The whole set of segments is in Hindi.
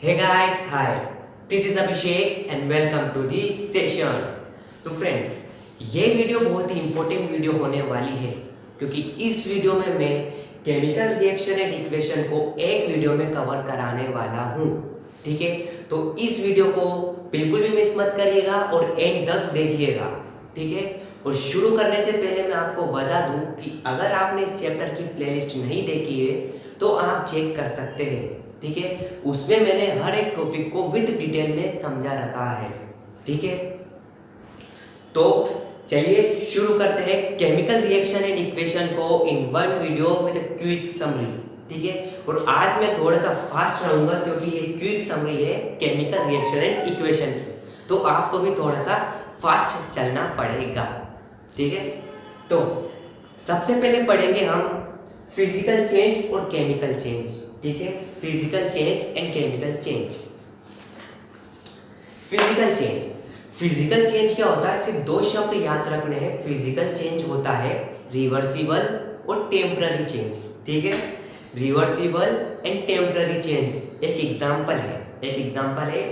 Hey guys, hi. This is Abhishek and welcome to the session. तो फ्रेंड्स, ये वीडियो बहुत ही इम्पोर्टेंट वीडियो होने वाली है क्योंकि इस वीडियो में मैं केमिकल रिएक्शन एंड इक्वेशन को एक वीडियो में कवर कराने वाला हूँ। ठीक है, तो इस वीडियो को बिल्कुल भी मिस मत करिएगा और एंड तक देखिएगा। ठीक है, और शुरू करने से पहले मैं आपको बता दूं कि अगर आपने इस चैप्टर की प्लेलिस्ट नहीं देखी है तो आप चेक कर सकते हैं। ठीक है, उसमें मैंने हर एक टॉपिक को विद डिटेल में समझा रखा है। ठीक है, तो चलिए शुरू करते हैं केमिकल रिएक्शन एंड इक्वेशन को in one video with quick summary. ठीक है, और आज मैं थोड़ा सा फास्ट रहूंगा क्योंकि ये क्विक समरी है केमिकल रिएक्शन एंड इक्वेशन की, तो आपको भी थोड़ा सा फास्ट चलना पड़ेगा। ठीक है, तो सबसे पहले पढ़ेंगे हम फिजिकल चेंज और केमिकल चेंज। ठीक है, physical change and chemical change. Physical change, physical change क्या होता है? सिर्फ दो शब्द याद रखने हैं। फिजिकल चेंज होता है रिवर्सिबल और टेम्पररी चेंज। ठीक है, रिवर्सिबल एंड टेम्पररी चेंज एक एग्जांपल है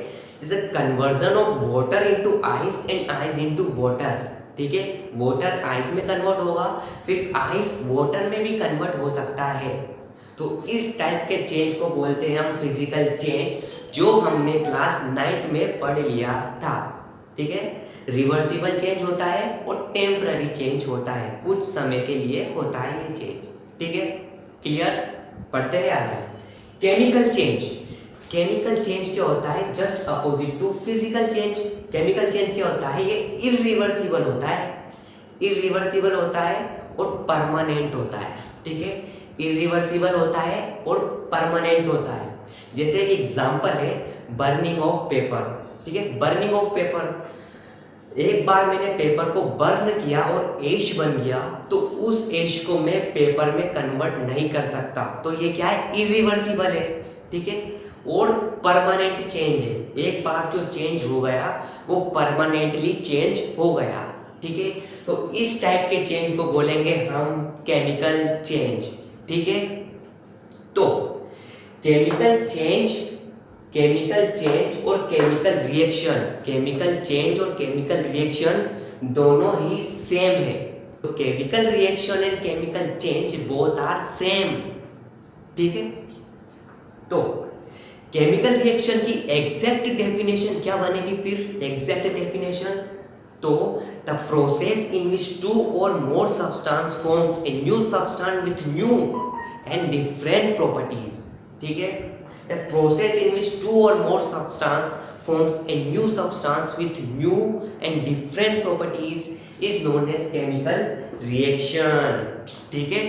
जैसे conversion of water into ice and ice into water. ठीक है, वाटर आइस में कन्वर्ट होगा, फिर आइस वाटर में भी कन्वर्ट हो सकता है। तो इस टाइप के चेंज को बोलते हैं हम फिजिकल चेंज, जो हमने क्लास 9th में पढ़ लिया था। ठीक है, रिवर्सिबल चेंज होता है और टेम्पररी चेंज होता है, कुछ समय के लिए होता है ये चेंज। ठीक है, क्लियर? पढ़ते हैं आगे। केमिकल चेंज, केमिकल चेंज क्या होता है? Just opposite to physical change. Chemical change क्या होता है? ये इरिवर्सिबल होता है, इरिवर्सिबल होता है और परमानेंट होता है। ठीक है, इरिवर्सिबल होता है और परमानेंट होता है। जैसे एक एग्जांपल है बर्निंग ऑफ पेपर। ठीक है, बर्निंग ऑफ पेपर, एक बार मैंने पेपर को बर्न किया और एश बन गया, तो उस एश को मैं पेपर में कन्वर्ट नहीं कर सकता, तो ये क्या है? इरिवर्सिबल है। ठीक है, और परमानेंट चेंज है, एक बार जो चेंज हो गया वो परमानेंटली चेंज हो गया। ठीक है, तो इस टाइप के चेंज को बोलेंगे हम केमिकल चेंज। ठीक है, तो केमिकल चेंज और केमिकल रिएक्शन, केमिकल चेंज और केमिकल रिएक्शन दोनों ही सेम है। तो chemical reaction and chemical change both are same. ठीक है, तो केमिकल रिएक्शन की एग्जैक्ट डेफिनेशन क्या बनेगी? फिर एग्जैक्ट डेफिनेशन, तो the process in which two और more substance forms a new substance with new and different properties. ठीक है, the process in which two और more substance forms a new substance with new and different properties is known as chemical reaction. ठीक है,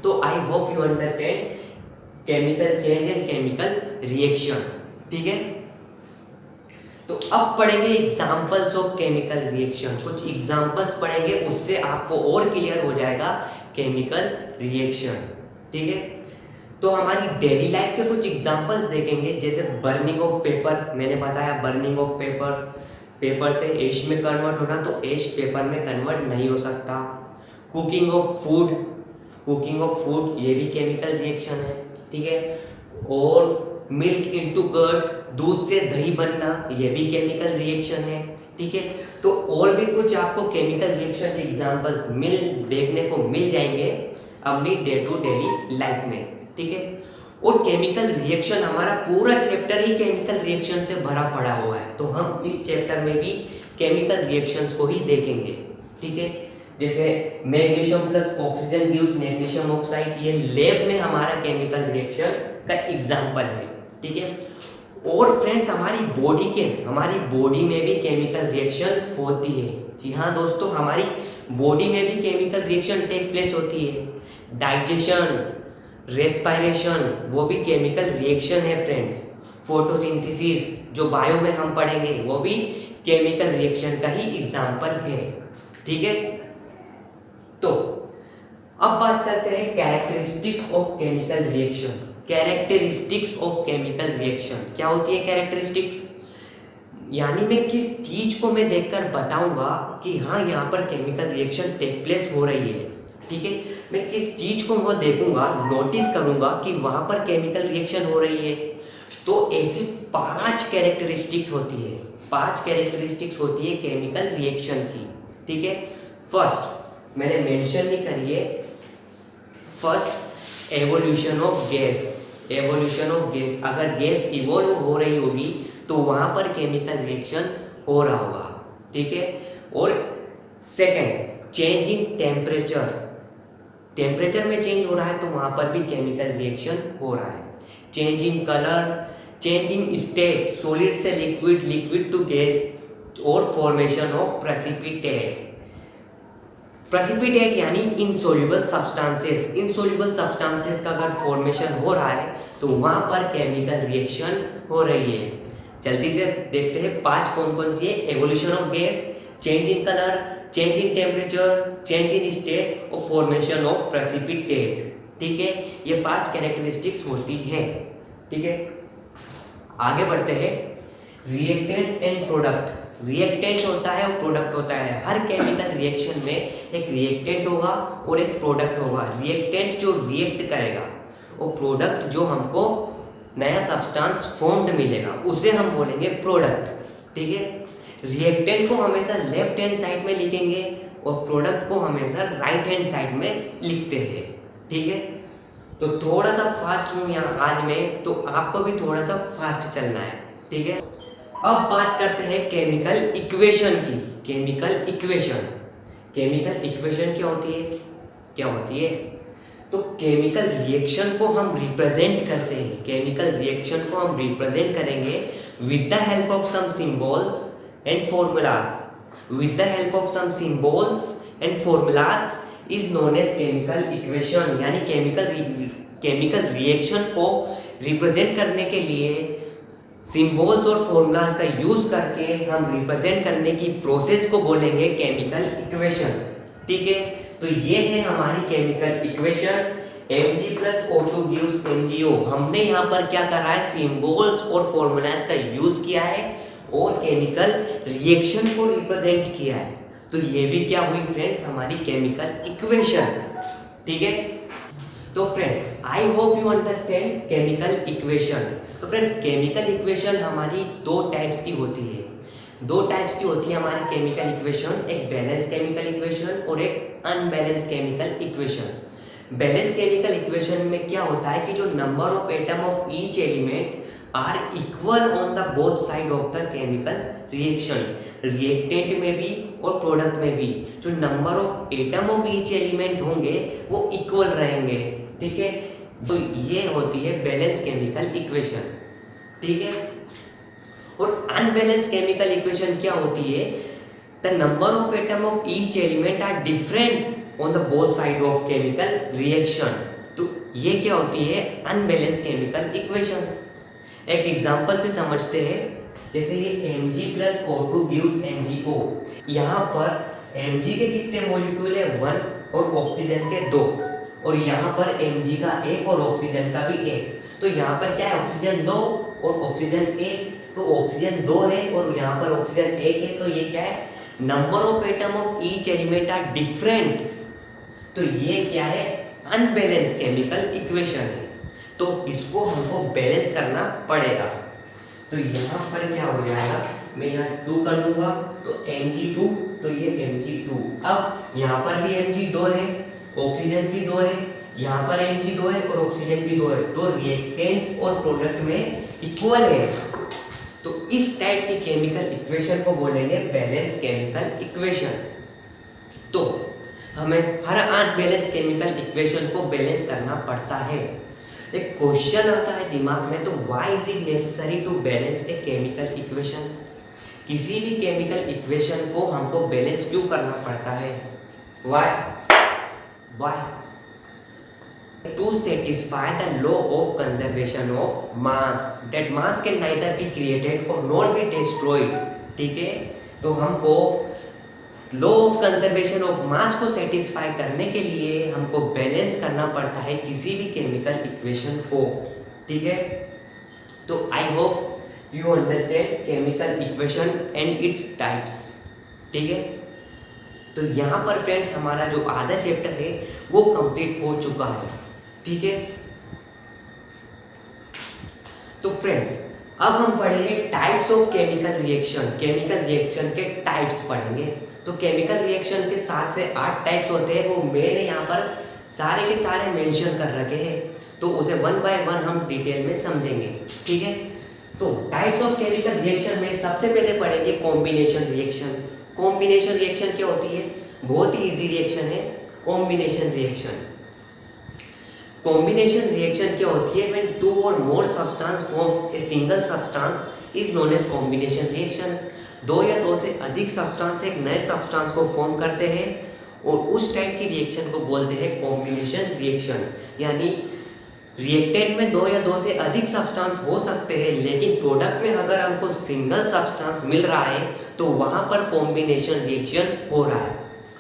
तो I hope you understand chemical change and chemical reaction. ठीक है, तो अब पढ़ेंगे एग्जांपल्स ऑफ केमिकल रिएक्शन। कुछ एग्जांपल्स पढ़ेंगे, उससे आपको और क्लियर हो जाएगा केमिकल रिएक्शन। ठीक है, तो हमारी डेली लाइफ के कुछ एग्जांपल्स देखेंगे, जैसे बर्निंग ऑफ पेपर। मैंने बताया बर्निंग ऑफ पेपर, पेपर से एश में कन्वर्ट होना, तो एश पेपर में कन्वर्ट नहीं हो सकता। Cooking of food, cooking of food ये भी केमिकल रिएक्शन है। ठीक है, और मिल्क इनटू कर्ड, दूध से दही बनना, ये भी केमिकल रिएक्शन है। ठीक है, तो और भी कुछ आपको केमिकल रिएक्शन के एग्जांपल्स देखने को मिल जाएंगे अपनी डे टू डेली लाइफ में। ठीक है, और केमिकल रिएक्शन, हमारा पूरा चैप्टर ही केमिकल रिएक्शन से भरा पड़ा हुआ है, तो हम इस चैप्टर में भी केमिकल रिएक्शंस को ही देखेंगे। ठीक है, जैसे magnesium plus oxygen gives magnesium oxide, ये लैब में हमारा केमिकल रिएक्शन का एग्जांपल है। ठीक है, और फ्रेंड्स हमारी बॉडी में भी केमिकल रिएक्शन होती है। जी हाँ दोस्तों, हमारी बॉडी में भी केमिकल रिएक्शन टेक प्लेस होती है। डाइजेशन, रेस्पिरेशन, वो भी केमिकल रिएक्शन है फ्रेंड्स। फोटोसिंथेसिस जो बायो में हम पढ़ेंगे, वो भी केमिकल रिएक्शन का ही एग्जाम्पल है। ठीक है, तो अब बात करते हैं characteristics of chemical reaction. Characteristics of chemical reaction क्या होती है? कैरेक्टरिस्टिक्स यानी मैं किस चीज को मैं देखकर बताऊंगा कि हाँ यहाँ पर केमिकल रिएक्शन टेक प्लेस हो रही है। ठीक है, मैं किस चीज को वो देखूंगा, नोटिस करूंगा कि वहां पर केमिकल रिएक्शन हो रही है, तो ऐसी 5 कैरेक्टरिस्टिक्स होती है, 5 कैरेक्टरिस्टिक्स होती है केमिकल रिएक्शन की। ठीक है, फर्स्ट मैंने मेंशन नहीं करी है, first evolution of gas. Evolution of gas, अगर गैस इवोल्व हो रही होगी तो वहां पर केमिकल रिएक्शन हो रहा होगा। ठीक है, और second change in temperature, temperature में चेंज हो रहा है तो वहां पर भी केमिकल रिएक्शन हो रहा है। Change in colour, change in state, solid से लिक्विड, लिक्विड टू गैस, और फॉर्मेशन ऑफ प्रेसिपिटेट। प्रेसिपिटेट यानी इनसोल्यूबल सब्सटेंसेस, इनसोल्यूबल सब्सटेंसेस का अगर फॉर्मेशन हो रहा है तो वहां पर केमिकल रिएक्शन हो रही है। जल्दी से देखते हैं 5 कौन कौन सी है। Evolution of gas, change in colour, change in temperature, change in state और फॉर्मेशन ऑफ प्रेसिपिटेट। ठीक है, ये 5 कैरेक्टरिस्टिक्स होती है। ठीक है, आगे बढ़ते हैं। रिएक्टेंट्स एंड प्रोडक्ट, रिएक्टेंट होता है और प्रोडक्ट होता है। हर केमिकल रिएक्शन में एक रिएक्टेंट होगा और एक प्रोडक्ट होगा। रिएक्टेंट जो रिएक्ट करेगा और प्रोडक्ट जो हमको नया सब्सटेंस फॉर्म्ड मिलेगा उसे हम बोलेंगे प्रोडक्ट। ठीक है, रिएक्टेंट को हमेशा लेफ्ट हैंड साइड में लिखेंगे और प्रोडक्ट को हमेशा राइट हैंड साइड में लिखते हैं। ठीक है, तो थोड़ा सा फास्ट हूँ यहाँ आज मैं, तो आपको भी थोड़ा सा फास्ट चलना है। ठीक है, अब बात करते हैं केमिकल इक्वेशन की। केमिकल इक्वेशन, केमिकल इक्वेशन क्या होती है? क्या होती है? तो केमिकल रिएक्शन को हम रिप्रेजेंट करते हैं, केमिकल रिएक्शन को हम रिप्रेजेंट करेंगे with the help of some symbols and formulas. With the help of some symbols and formulas is known as chemical equation. यानी केमिकल रिएक्शन को रिप्रेजेंट करने के लिए सिंबल्स और फॉर्मूलाज का यूज करके हम रिप्रेजेंट करने की प्रोसेस को बोलेंगे केमिकल इक्वेशन। ठीक है, तो ये है हमारी chemical equation. Mg + O2 gives MgO। हमने यहाँ पर क्या करा है? सिंबल्स और फॉर्मूलाज का यूज किया है और केमिकल रिएक्शन को रिप्रेजेंट किया है। तो ये भी क्या हुई फ्रेंड्स? हमारी केमिकल इक्वेशन। ठीक है, तो friends I hope you understand chemical equation. तो फ्रेंड्स केमिकल इक्वेशन हमारी 2 टाइप्स की होती है। 2 टाइप्स की होती है हमारी केमिकल इक्वेशन, एक बैलेंस केमिकल इक्वेशन और एक unbalance chemical equation. Balance chemical equation में क्या होता है कि जो number of atom of each element are equal on the both side of the chemical reaction. Reactant में भी और प्रोडक्ट में भी जो number of atom of each element होंगे वो इक्वल रहेंगे। ठीक है, तो ये होती है बैलेंस केमिकल इक्वेशन। ठीक है, और अनबैलेंस केमिकल इक्वेशन क्या होती है? The number of atom of each element are different on the both side of chemical reaction. तो ये क्या होती है? Unbalance chemical equation. एक एग्जांपल से समझते हैं, जैसे ये Mg + O2 gives MgO। यहाँ पर Mg के कितने मॉलिक्यूल है? 1 और ऑक्सीजन के 2, और यहाँ पर Mg का 1 और ऑक्सीजन का भी 1। तो यहाँ पर क्या है? ऑक्सीजन 2 और ऑक्सीजन 1। तो ऑक्सीजन 2 है और यहाँ पर ऑक्सीजन 1 है। तो ये क्या है? Number of atom of each element are different. तो ये क्या है? अनबैलेंस केमिकल इक्वेशन है। तो इसको हमको बैलेंस करना पड़ेगा। तो यहाँ पर क्या हो जाएगा? मैं यहाँ 2 कर दूंगा तो Mg2, तो ये Mg2। अब यहाँ पर भी Mg2 है, ऑक्सीजन भी 2 है, यहाँ पर Mg2 है और ऑक्सीजन भी 2 है। तो रिएक्टेंट और प्रोडक्ट में इक्वल है। तो इस टाइप की केमिकल इक्वेशन को बोलेंगे बैलेंस केमिकल इक्वेशन। तो हमें हर अनबैलेंस केमिकल इक्वेशन को बैलेंस करना पड़ता है। एक क्वेश्चन आता है दिमाग में, तो why is it necessary to balance a chemical equation? किसी भी केमिकल इक्वेशन को हमको बैलेंस क्यों करना पड़ता है? Why? To satisfy the law of conservation of mass, that mass can neither be created और नॉट बी डिस्ट्रॉयड। ठीक है, तो हमको law of conservation of mass को सेटिस्फाई करने के लिए हमको बैलेंस करना पड़ता है किसी भी केमिकल इक्वेशन को। ठीक है, तो I hope you understand chemical equation and its types. ठीक है, तो यहाँ पर फ्रेंड्स हमारा जो आधा चैप्टर है वो कंप्लीट हो चुका है। ठीक है, तो फ्रेंड्स अब हम पढ़ेंगे types of chemical reaction. Chemical reaction के टाइप्स पढ़ेंगे। तो केमिकल रिएक्शन के 7 से 8 टाइप्स होते हैं, वो मैंने यहाँ पर सारे के सारे मेंशन कर रखे हैं, तो उसे वन बाय वन हम डिटेल में समझेंगे। ठीक है, तो टाइप्स ऑफ केमिकल रिएक्शन में सबसे पहले पढ़ेंगे कॉम्बिनेशन रिएक्शन। कॉम्बिनेशन रिएक्शन क्या होती है? बहुत ही इजी रिएक्शन है कॉम्बिनेशन रिएक्शन। कॉम्बिनेशन रिएक्शन क्या होती है? व्हेन टू और more substance forms a single substance is known as combination reaction. दो या दो से अधिक सब्सटेंस एक नए सब्सटेंस को फॉर्म करते हैं और उस टाइप की रिएक्शन को बोलते हैं कॉम्बिनेशन रिएक्शन। यानी रिएक्टेंट में दो या दो से अधिक सब्सटेंस हो सकते हैं, लेकिन प्रोडक्ट में अगर हमको सिंगल सब्सटेंस मिल रहा है तो वहां पर कॉम्बिनेशन रिएक्शन हो रहा है।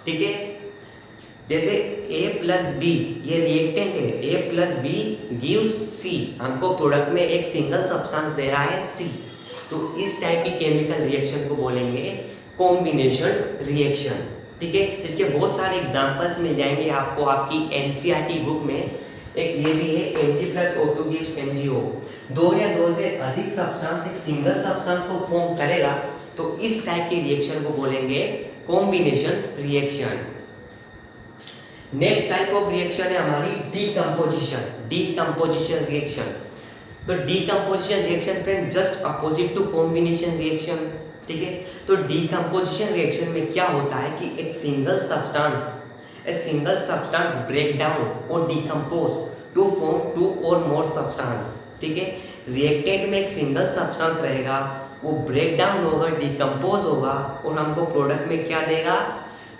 ठीक है, जैसे A प्लस बी ये रिएक्टेंट है, A plus B gives C, हमको प्रोडक्ट में एक सिंगल सब्सटेंस दे रहा है C, तो इस टाइप की केमिकल रिएक्शन को बोलेंगे कॉम्बिनेशन रिएक्शन। ठीक है, इसके बहुत सारे एग्जांपल्स मिल जाएंगे आपको आपकी NCERT बुक में। एक ये भी है Mg plus O2 gives MgO। दो या दो से अधिक सब्सटेंस एक सिंगल सब्सटेंस को फॉर्म करेगा, तो इस टाइप की रिएक्शन को बोलेंगे combination reaction. Next type of reaction है हमारी डीकम्पोजिशन। डीकम्पोजिशन रिएक्शन, तो decomposition reaction friend just opposite to combination reaction. ठीक है, तो डीकम्पोजिशन रिएक्शन में क्या होता है कि एक सिंगल सब्सटेंस ब्रेक डाउन और डिकम्पोज टू फॉर्म टू और मोर सब्सटेंस। ठीक है, रिएक्टेंट में एक सिंगल सब्सटेंस रहेगा, वो ब्रेक डाउन होगा, डिकम्पोज होगा और हमको प्रोडक्ट में क्या देगा?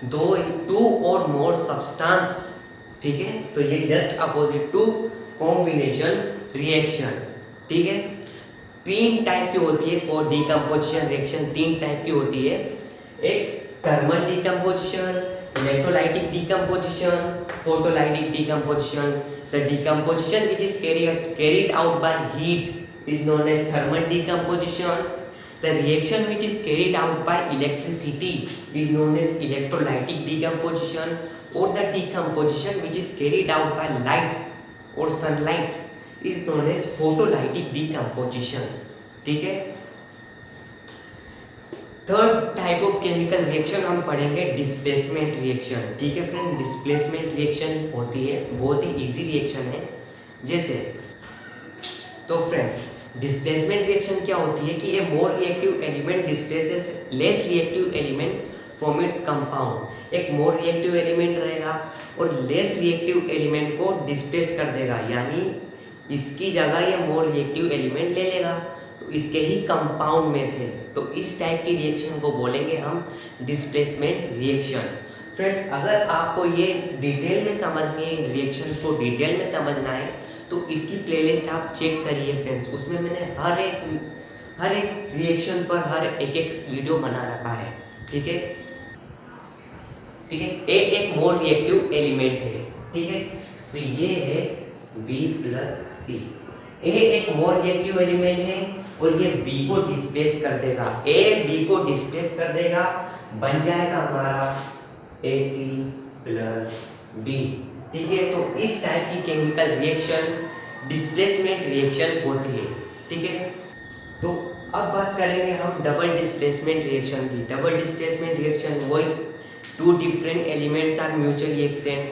टू और मोर सब्सटेंस। ठीक है, तो ये just opposite to combination reaction. ठीक है, तीन टाइप की होती है और डीकम्पोजिशन रिएक्शन तीन टाइप की होती है। एक thermal decomposition, electrolytic decomposition, photolytic decomposition. The decomposition which is carried out by heat is known as thermal decomposition. The reaction which is carried out by electricity is known as electrolytic decomposition, or the decomposition which is carried out by light or sunlight is known as photolytic decomposition. ठीक है, third type of chemical reaction हम पढ़ेंगे डिस्प्लेसमेंट रिएक्शन। ठीक है फ्रेंड, डिस्प्लेसमेंट रिएक्शन होती है, बहुत ही इजी रिएक्शन है। जैसे तो फ्रेंड्स डिस्प्लेसमेंट रिएक्शन क्या होती है कि a more reactive element displaces less reactive element from its compound. एक मोर रिएक्टिव एलिमेंट रहेगा और लेस रिएक्टिव एलिमेंट को डिस्प्लेस कर देगा, यानी इसकी जगह ये मोर रिएक्टिव एलिमेंट ले लेगा तो इसके ही कंपाउंड में से। तो इस टाइप की रिएक्शन को बोलेंगे हम डिस्प्लेसमेंट रिएक्शन। फ्रेंड्स अगर आपको ये डिटेल में समझनी है, इन रिएक्शंस को डिटेल में समझना है, तो इसकी प्लेलिस्ट आप चेक करिए फ्रेंड्स। उसमें मैंने हर एक रिएक्शन पर हर एक वीडियो बना रखा है। ठीक है, ठीक है, एक मोर रिएक्टिव एलिमेंट है। ठीक है, तो ये है B प्लस C। A एक मोर रिएक्टिव एलिमेंट है और ये B को डिस्प्लेस कर देगा, A B को डिस्प्लेस कर देगा, बन जाएगा हमारा AC प्लस B। ठीक है, तो इस टाइप की केमिकल रिएक्शन डिस्प्लेसमेंट रिएक्शन होती है। ठीक है, तो अब बात करेंगे हम डबल डिस्प्लेसमेंट रिएक्शन की। डबल डिस्प्लेसमेंट रिएक्शन वही two different elements are mutually exchange.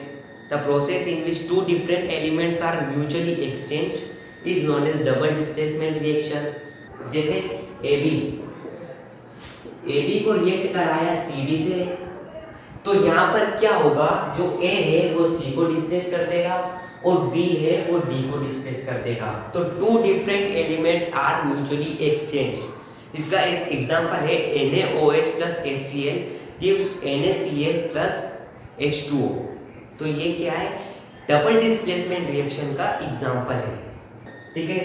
The process in which two different elements are mutually exchange is known as double displacement reaction. जैसे AB को रिएक्ट कराया CD से, तो यहाँ पर क्या होगा, जो A है वो C को डिस्प्लेस कर देगा और B है वो D को डिस्प्लेस कर देगा। तो two different elements are mutually exchange. इसका इस एग्जांपल है NaOH plus HCl gives NaCl plus H2O। तो ये क्या है, डबल डिस्प्लेसमेंट रिएक्शन का एग्जांपल है। ठीक है,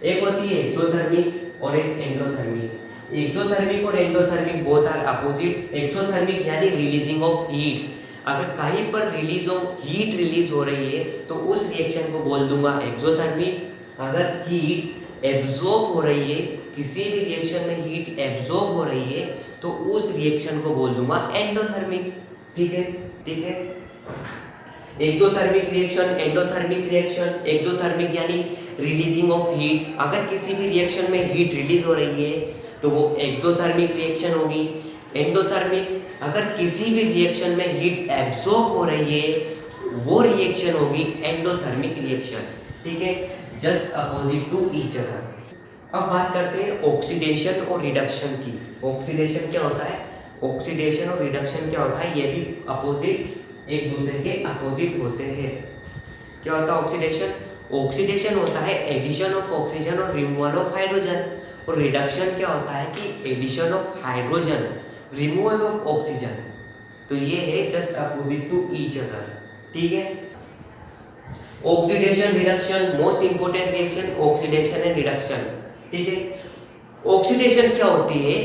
एक होती है एक्सोथर्मिक और एक एंडोथर्मिक। एक्सोथर्मिक और endothermic both are opposite. Exothermic यानी रिलीजिंग ऑफ हीट, अगर कहीं पर हीट रिलीज हो रही है तो उस रिएक्शन को बोल दूंगा एक्सोथर्मिक। अगर हीट एब्जॉर्ब हो रही है, किसी भी रिएक्शन में हीट एब्जॉर्ब हो रही है, तो उस रिएक्शन को बोल दूंगा एंडोथर्मिक। ठीक है, ठीक है, exothermic reaction, endothermic reaction. Exothermic यानी रिलीजिंग ऑफ हीट, अगर किसी भी रिएक्शन में हीट रिलीज हो रही है तो वो एक्सोथर्मिक रिएक्शन होगी। एंडोथर्मिक, अगर किसी भी रिएक्शन में हीट एब्जॉर्ब हो रही है वो रिएक्शन होगी एंडोथर्मिक रिएक्शन। ठीक है, just opposite to each other. अब बात करते हैं ऑक्सीडेशन और रिडक्शन की। ऑक्सीडेशन क्या होता है, ऑक्सीडेशन और रिडक्शन क्या होता है, ये भी अपोजिट, एक दूसरे के अपोजिट होते हैं। क्या होता है ऑक्सीडेशन, ऑक्सीडेशन होता है एडिशन ऑफ ऑक्सीजन और रिमूवल ऑफ हाइड्रोजन, और रिडक्शन क्या होता है कि addition of hydrogen, removal of oxygen. तो ये है just opposite to each other. ठीक है, oxidation reduction, most important reaction oxidation and reduction. ठीक है, ऑक्सीडेशन क्या होती है,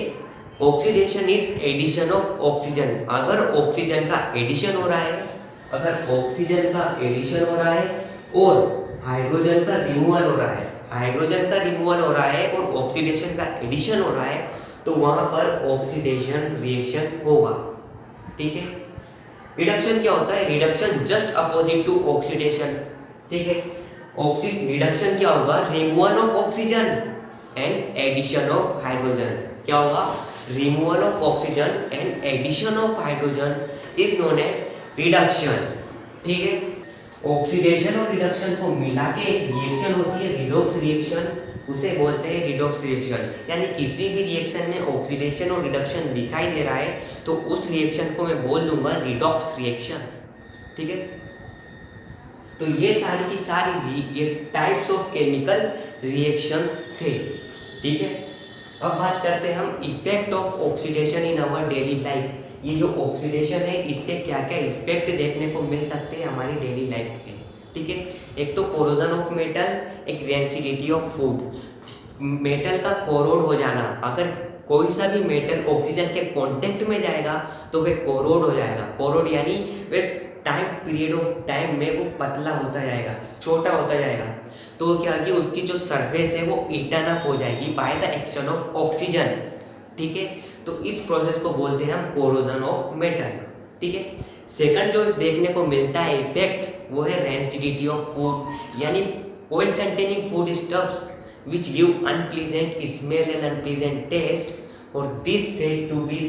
oxidation is addition of oxygen. अगर ऑक्सीजन का एडिशन हो रहा है, अगर ऑक्सीजन का एडिशन हो रहा है और हाइड्रोजन का रिमूवल हो रहा है, हाइड्रोजन का रिमूवल हो रहा है और ऑक्सीडेशन का एडिशन हो रहा है, तो वहां पर ऑक्सीडेशन रिएक्शन होगा। ठीक है, रिडक्शन क्या होता है, reduction just opposite to oxidation. ठीक है, रिडक्शन क्या होगा, removal of oxygen and addition of hydrogen. क्या होगा, removal of oxygen and addition of hydrogen is known as reduction. ठीक है, ऑक्सीडेशन और रिडक्शन को मिला के एक रिएक्शन होती है रिडॉक्स रिएक्शन, उसे बोलते हैं रिडॉक्स रिएक्शन। यानी किसी भी रिएक्शन में ऑक्सीडेशन और रिडक्शन दिखाई दे रहा है तो उस रिएक्शन को मैं बोल दूंगा रिडॉक्स रिएक्शन। ठीक है, तो ये सारी की सारी ये टाइप्स ऑफ केमिकल रिएक्शंस थे। ठीक है, अब बात करते हैं हम effect of oxidation in our daily life. ये जो ऑक्सीडेशन है इसके क्या क्या इफेक्ट देखने को मिल सकते हैं हमारी डेली लाइफ में। ठीक है, एक तो कोरोजन ऑफ मेटल, एक रेंसिडिटी ऑफ फूड। मेटल का कोरोड हो जाना, अगर कोई सा भी मेटल ऑक्सीजन के कांटेक्ट में जाएगा तो वह कोरोड हो जाएगा। कोरोड यानी वह टाइम पीरियड ऑफ टाइम में वो पतला होता जाएगा, छोटा होता जाएगा। तो क्या कि उसकी जो सरफेस है वो इटर्न अप हो जाएगी by the action of oxygen. ठीक है, तो इस प्रोसेस को बोलते हैं हम कोरोजन ऑफ मेटल। ठीक है, सेकंड जो देखने को मिलता है इफेक्ट वो है रेंसिडिटी ऑफ फूड, यानी oil containing food stuffs which give unpleasant smell and unpleasant taste और this said to be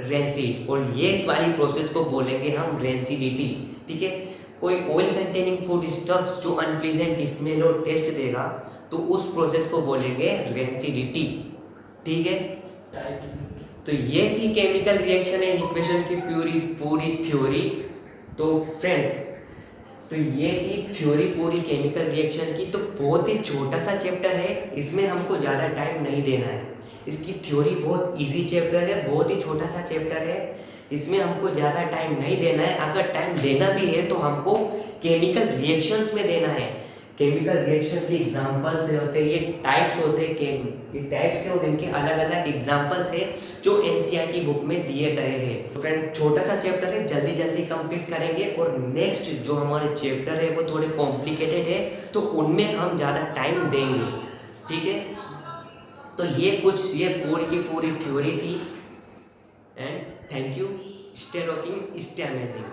rancid, और ये इस वाली प्रोसेस को बोलेंगे हम रेंसिडिटी। ठीक है, कोई ऑयल कंटेनिंग फूड स्टफ्स जो अनप्लीजेंट स्मेल और टेस्ट देगा तो उस प्रोसेस को बोलेंगे रेंसिडिटी। ठीक है, तो ये थी केमिकल रिएक्शन एंड इक्वेशन की पूरी थ्योरी। तो फ्रेंड्स, तो ये थी थ्योरी पूरी केमिकल रिएक्शन की। तो बहुत ही छोटा सा चैप्टर है, इसमें हमको ज़्यादा टाइम नहीं देना है। इसकी थ्योरी बहुत इजी चैप्टर है, बहुत ही छोटा सा चैप्टर है, इसमें हमको ज़्यादा टाइम नहीं देना है। अगर टाइम देना भी है तो हमको केमिकल रिएक्शंस में देना है। केमिकल रिएक्शन के एग्जांपल्स होते हैं, ये टाइप्स होते हैं, ये टाइप्स है और इनके अलग अलग एग्जांपल्स है जो एनसीईआरटी बुक में दिए गए हैं। फ्रेंड्स, छोटा सा चैप्टर है, जल्दी जल्दी कंप्लीट करेंगे। और नेक्स्ट जो हमारे चैप्टर है वो थोड़े कॉम्प्लिकेटेड है, तो उनमें हम ज़्यादा टाइम देंगे। ठीक है, तो ये पूरी की पूरी थ्योरी थी। And thank you, stay rocking, stay amazing.